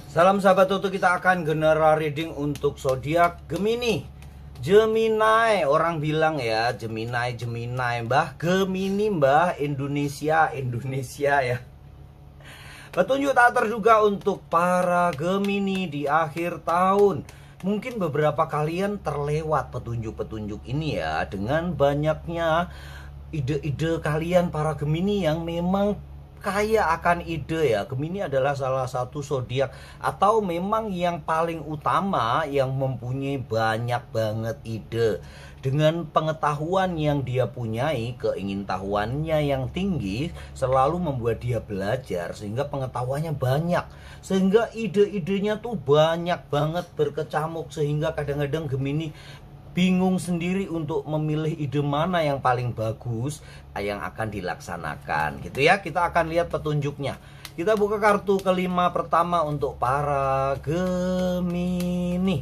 Salam sahabat Tutu, kita akan general reading untuk zodiak Gemini. Gemini, orang bilang ya, Gemini, Mbah Gemini, Mbah Indonesia ya. Petunjuk tak terduga untuk para Gemini di akhir tahun. Mungkin beberapa kalian terlewat petunjuk-petunjuk ini ya, dengan banyaknya ide-ide kalian para Gemini yang memang kaya akan ide ya. Gemini adalah salah satu zodiak atau memang yang paling utama yang mempunyai banyak banget ide. Dengan pengetahuan yang dia punyai, keingintahuannya yang tinggi selalu membuat dia belajar sehingga pengetahuannya banyak, sehingga ide-idenya tuh banyak banget berkecamuk, sehingga kadang-kadang Gemini bingung sendiri untuk memilih ide mana yang paling bagus yang akan dilaksanakan gitu ya. Kita akan lihat petunjuknya. Kita buka kartu kelima pertama untuk para Gemini.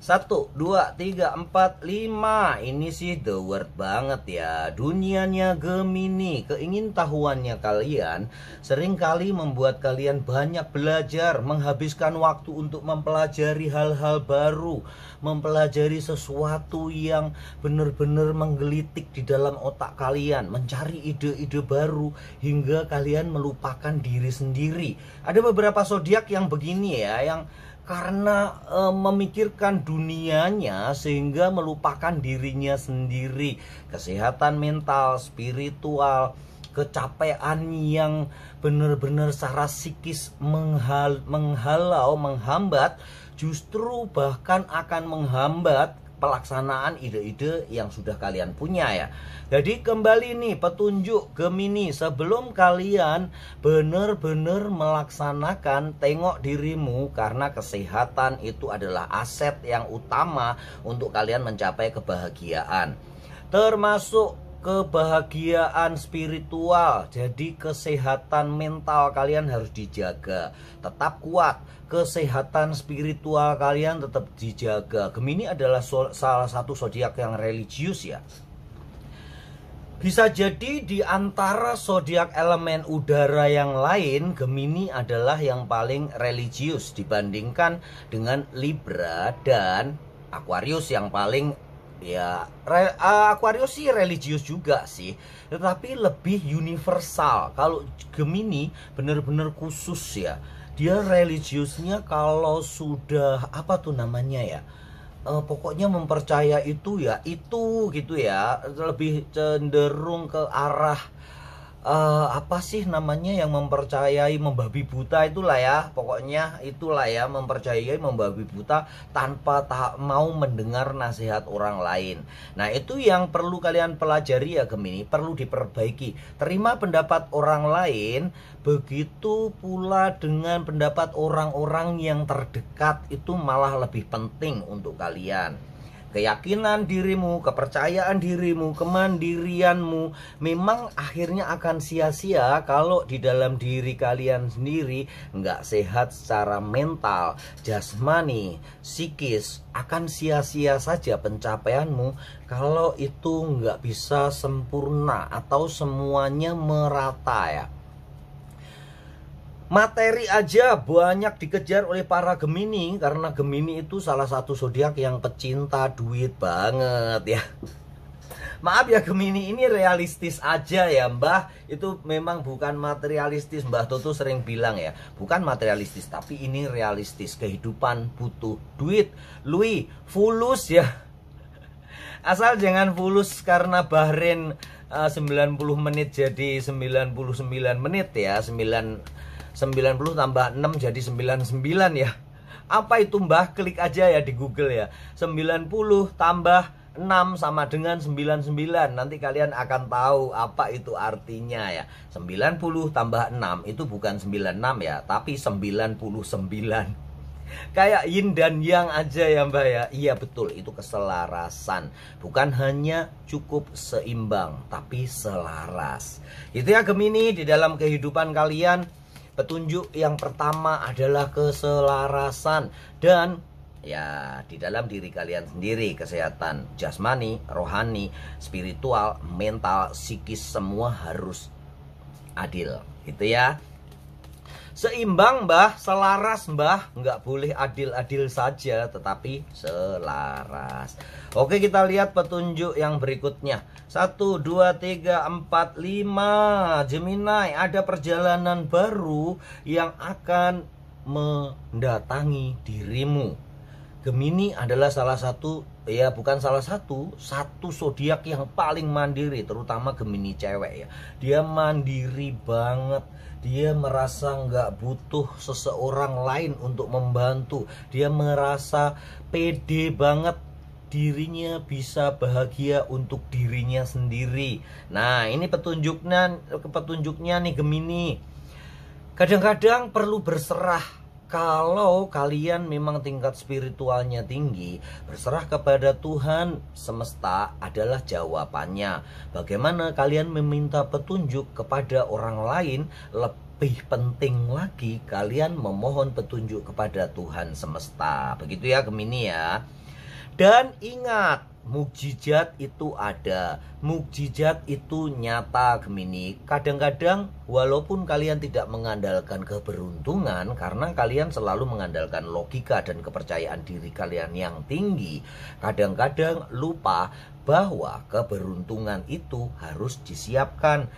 1, 2, 3, 4, 5. Ini sih the word banget ya. Dunianya Gemini, keingintahuannya kalian seringkali membuat kalian banyak belajar, menghabiskan waktu untuk mempelajari hal-hal baru, mempelajari sesuatu yang benar-benar menggelitik di dalam otak kalian, mencari ide-ide baru hingga kalian melupakan diri sendiri. Ada beberapa zodiak yang begini ya, yang karena memikirkan dunianya sehingga melupakan dirinya sendiri. Kesehatan mental, spiritual, kecapean yang benar-benar secara psikis menghalau, menghambat, justru bahkan akan menghambat pelaksanaan ide-ide yang sudah kalian punya ya. Jadi kembali nih petunjuk Gemini, sebelum kalian benar-benar melaksanakan, tengok dirimu, karena kesehatan itu adalah aset yang utama untuk kalian mencapai kebahagiaan, termasuk kebahagiaan spiritual. Jadi kesehatan mental kalian harus dijaga, tetap kuat. Kesehatan spiritual kalian tetap dijaga. Gemini adalah salah satu zodiak yang religius ya. Bisa jadi di antara zodiak elemen udara yang lain, Gemini adalah yang paling religius dibandingkan dengan Libra dan Aquarius yang paling ya. Aquarius sih religius juga sih, tetapi lebih universal. Kalau Gemini benar-benar khusus ya. Dia religiusnya kalau sudah apa tuh namanya ya, pokoknya mempercaya itu ya itu gitu ya, lebih cenderung ke arah apa sih namanya yang mempercayai membabi buta itulah ya, pokoknya itulah ya, mempercayai membabi buta tanpa mau mendengar nasihat orang lain. Nah itu yang perlu kalian pelajari ya Gemini, perlu diperbaiki. Terima pendapat orang lain, begitu pula dengan pendapat orang-orang yang terdekat, itu malah lebih penting untuk kalian. Keyakinan dirimu, kepercayaan dirimu, kemandirianmu memang akhirnya akan sia-sia kalau di dalam diri kalian sendiri nggak sehat secara mental, jasmani, psikis. Akan sia-sia saja pencapaianmu kalau itu nggak bisa sempurna atau semuanya merata ya. Materi aja banyak dikejar oleh para Gemini, karena Gemini itu salah satu zodiak yang pecinta duit banget ya. Maaf ya Gemini, ini realistis aja ya Mbah. Itu memang bukan materialistis. Mbah Tutu sering bilang ya, bukan materialistis, tapi ini realistis. Kehidupan butuh duit. Lui, fulus ya. Asal jangan fulus karena Bahrain 90 menit jadi 99 menit ya. 90 tambah 6 jadi 99 ya. Apa itu Mbah? Klik aja ya di Google ya. 90 tambah 6 sama dengan 99. Nanti kalian akan tahu apa itu artinya ya. 90 tambah 6 itu bukan 96 ya, tapi 99. Kayak yin dan yang aja ya Mbak ya. Iya betul, itu keselarasan. Bukan hanya cukup seimbang, tapi selaras. Itu ya Gemini, di dalam kehidupan kalian. Petunjuk yang pertama adalah keselarasan, dan ya di dalam diri kalian sendiri, kesehatan jasmani, rohani, spiritual, mental, psikis, semua harus adil gitu ya. Seimbang Mbah, selaras Mbah. Nggak boleh adil-adil saja, tetapi selaras. Oke, kita lihat petunjuk yang berikutnya. 1, 2, 3, 4, 5. Gemini, ada perjalanan baru yang akan mendatangi dirimu. Gemini adalah salah satu, ya bukan salah satu, satu zodiak yang paling mandiri, terutama Gemini cewek ya. Dia mandiri banget, dia merasa nggak butuh seseorang lain untuk membantu. Dia merasa pede banget, dirinya bisa bahagia untuk dirinya sendiri. Nah, ini petunjuknya nih Gemini. Kadang-kadang perlu berserah. Kalau kalian memang tingkat spiritualnya tinggi, berserah kepada Tuhan semesta adalah jawabannya. Bagaimana kalian meminta petunjuk kepada orang lain, lebih penting lagi kalian memohon petunjuk kepada Tuhan semesta. Begitu ya Gemini ya. Dan ingat, mukjizat itu ada, mukjizat itu nyata Gemini. Kadang-kadang walaupun kalian tidak mengandalkan keberuntungan, karena kalian selalu mengandalkan logika dan kepercayaan diri kalian yang tinggi, kadang-kadang lupa bahwa keberuntungan itu harus disiapkan.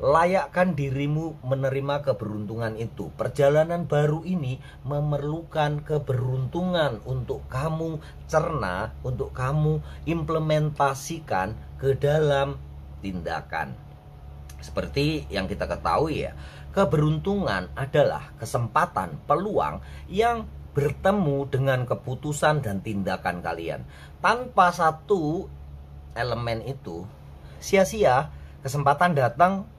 Layakkan dirimu menerima keberuntungan itu. Perjalanan baru ini memerlukan keberuntungan untuk kamu cerna, untuk kamu implementasikan ke dalam tindakan. Seperti yang kita ketahui ya, keberuntungan adalah kesempatan, peluang yang bertemu dengan keputusan dan tindakan kalian. Tanpa satu elemen itu, sia-sia. Kesempatan datang,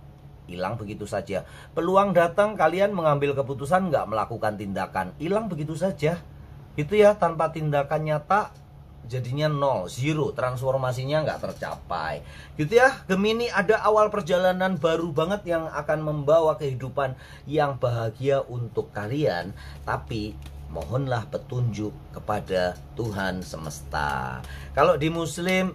hilang begitu saja. Peluang datang, kalian mengambil keputusan nggak melakukan tindakan, hilang begitu saja. Itu ya, tanpa tindakan nyata jadinya 0, 0, transformasinya nggak tercapai. Gitu ya Gemini, ada awal perjalanan baru banget yang akan membawa kehidupan yang bahagia untuk kalian. Tapi mohonlah petunjuk kepada Tuhan semesta. Kalau di Muslim,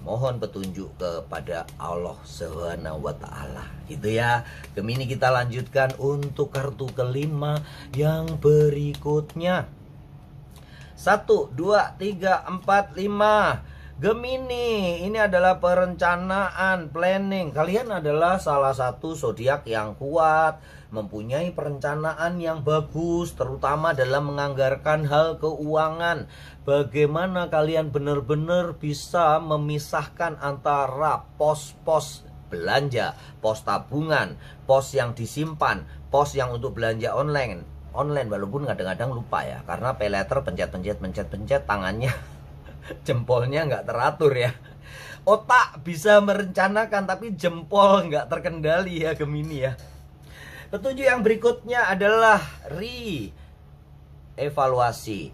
mohon petunjuk kepada Allah Subhanahu wa Ta'ala. Gitu ya Gemini, kita lanjutkan untuk kartu kelima yang berikutnya. 1, 2, 3, 4, 5. Gemini, ini adalah perencanaan, planning. Kalian adalah salah satu zodiak yang kuat, mempunyai perencanaan yang bagus, terutama dalam menganggarkan hal keuangan. Bagaimana kalian benar-benar bisa memisahkan antara pos-pos belanja, pos tabungan, pos yang disimpan, pos yang untuk belanja online, walaupun kadang-kadang lupa ya, karena pay letter pencet tangannya jempolnya nggak teratur ya. Otak bisa merencanakan tapi jempol nggak terkendali ya Gemini ya. Petunjuk yang berikutnya adalah evaluasi.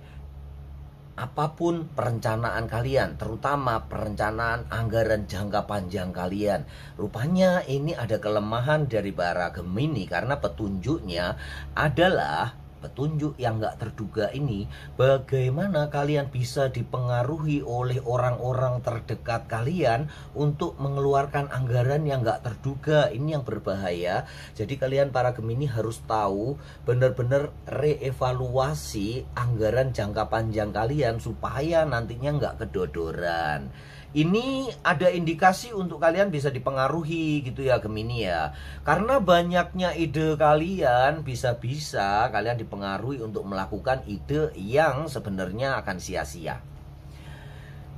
Apapun perencanaan kalian, terutama perencanaan anggaran jangka panjang kalian, rupanya ini ada kelemahan dari para Gemini, karena petunjuknya adalah petunjuk yang gak terduga ini. Bagaimana kalian bisa dipengaruhi oleh orang-orang terdekat kalian untuk mengeluarkan anggaran yang gak terduga. Ini yang berbahaya. Jadi kalian para Gemini harus tahu, benar-benar reevaluasi anggaran jangka panjang kalian supaya nantinya gak kedodoran. Ini ada indikasi untuk kalian bisa dipengaruhi gitu ya Gemini ya. Karena banyaknya ide kalian, bisa-bisa kalian dipengaruhi untuk melakukan ide yang sebenarnya akan sia-sia.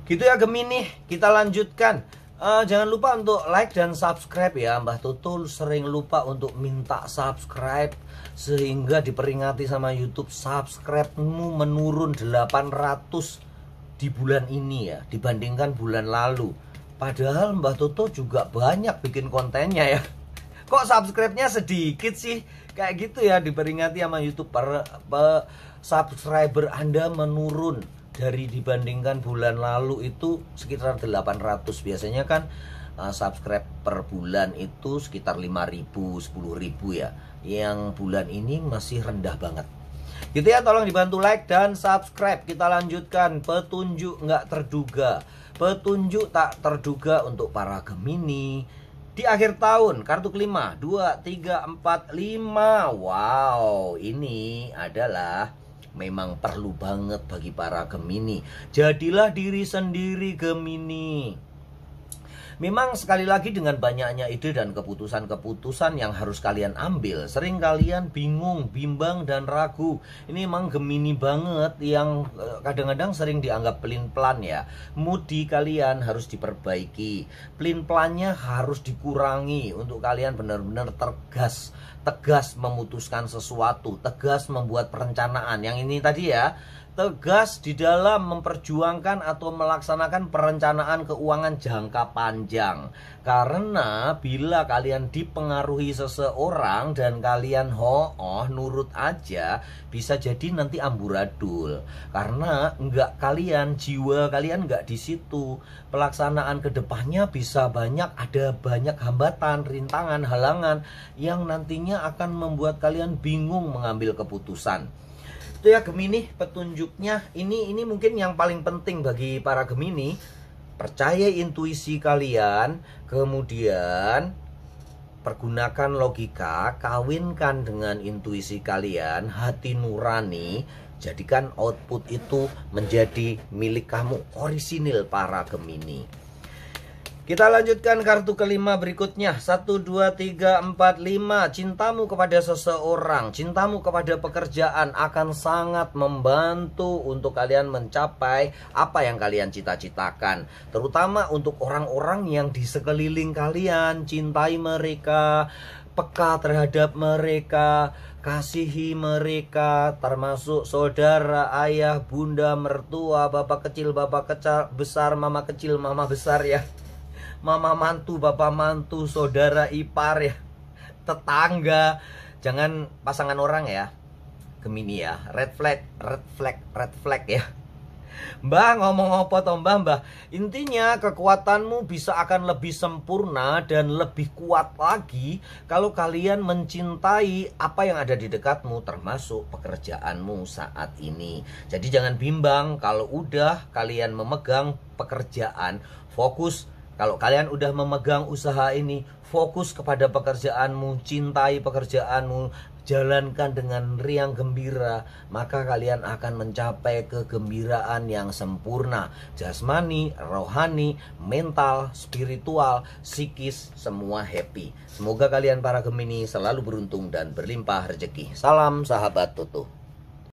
Gitu ya Gemini, kita lanjutkan. Jangan lupa untuk like dan subscribe ya. Mbah Tutul sering lupa untuk minta subscribe, sehingga diperingati sama YouTube, subscribe-mu menurun 800 di bulan ini ya, dibandingkan bulan lalu. Padahal Mbah Toto juga banyak bikin kontennya ya. Kok subscribe-nya sedikit sih? Kayak gitu ya, diperingati sama YouTube, subscriber Anda menurun dari dibandingkan bulan lalu itu sekitar 800. Biasanya kan subscribe per bulan itu sekitar 5.000, 10.000 ya. Yang bulan ini masih rendah banget. Gitu ya, tolong dibantu like dan subscribe. Kita lanjutkan petunjuk nggak terduga. Petunjuk tak terduga untuk para Gemini Di akhir tahun, kartu kelima, 2, 3, 4, 5. Wow, ini adalah memang perlu banget bagi para Gemini. Jadilah diri sendiri, Gemini. Memang sekali lagi dengan banyaknya ide dan keputusan-keputusan yang harus kalian ambil, sering kalian bingung, bimbang, dan ragu. Ini memang Gemini banget yang kadang-kadang sering dianggap pelin-pelan ya. Moodi kalian harus diperbaiki. Pelin-pelannya harus dikurangi untuk kalian benar-benar tegas memutuskan sesuatu, tegas membuat perencanaan. Yang ini tadi ya, tegas di dalam memperjuangkan atau melaksanakan perencanaan keuangan jangka panjang. Karena bila kalian dipengaruhi seseorang dan kalian nurut aja, bisa jadi nanti amburadul. Karena jiwa kalian nggak di situ. Pelaksanaan kedepannya bisa ada banyak hambatan, rintangan, halangan yang nantinya akan membuat kalian bingung mengambil keputusan. Itu ya Gemini, petunjuknya ini mungkin yang paling penting bagi para Gemini. Percaya intuisi kalian, kemudian pergunakan logika, kawinkan dengan intuisi kalian, hati nurani, jadikan output itu menjadi milik kamu, orisinil para Gemini. Kita lanjutkan kartu kelima berikutnya. 1, 2, 3, 4, 5. Cintamu kepada seseorang, cintamu kepada pekerjaan akan sangat membantu untuk kalian mencapai apa yang kalian cita-citakan. Terutama untuk orang-orang yang di sekeliling kalian. Cintai mereka, peka terhadap mereka, kasihi mereka, termasuk saudara, ayah, bunda, mertua, bapak kecil, bapak besar, mama kecil, mama besar ya. Mama mantu, bapak mantu, saudara ipar ya, tetangga. Jangan pasangan orang ya, Gemini ya. Red flag ya. Mbah ngomong apa toh mbah? Intinya kekuatanmu bisa akan lebih sempurna dan lebih kuat lagi kalau kalian mencintai apa yang ada di dekatmu, termasuk pekerjaanmu saat ini. Jadi jangan bimbang kalau udah kalian memegang pekerjaan, fokus. Kalau kalian udah memegang usaha ini, fokus kepada pekerjaanmu, cintai pekerjaanmu, jalankan dengan riang gembira, maka kalian akan mencapai kegembiraan yang sempurna. Jasmani, rohani, mental, spiritual, psikis, semua happy. Semoga kalian para Gemini selalu beruntung dan berlimpah rezeki. Salam sahabat Tutu.